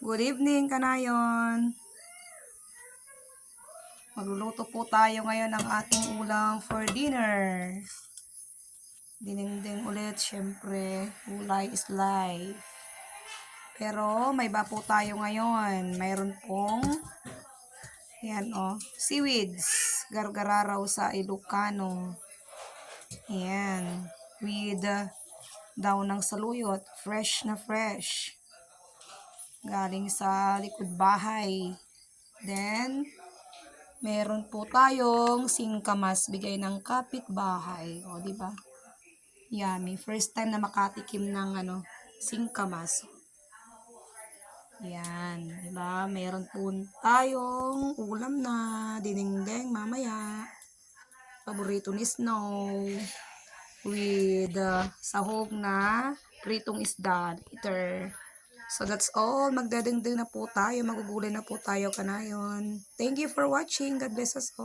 Good evening, kanayon. Magluluto po tayo ngayon ng ating ulam for dinner. Dinengdeng ulit, syempre. Gulay is life. Pero may iba po tayo ngayon. Mayroon pong yan seaweeds. Gargararaw sa Ilocano. Yan. With daw ng saluyot. Fresh na fresh. Galing sa likod bahay. Then, meron po tayong singkamas bigay ng kapitbahay. O, di ba? Yummy. First time na makatikim ng singkamas. Yan, di ba? Meron po tayong ulam na dinengdeng mamaya. Paborito ni Snow with sahog na pritong isda later. So that's all. Magdadengdeng na po tayo. Magugulay na po tayo kanayon. Thank you for watching. God bless us all.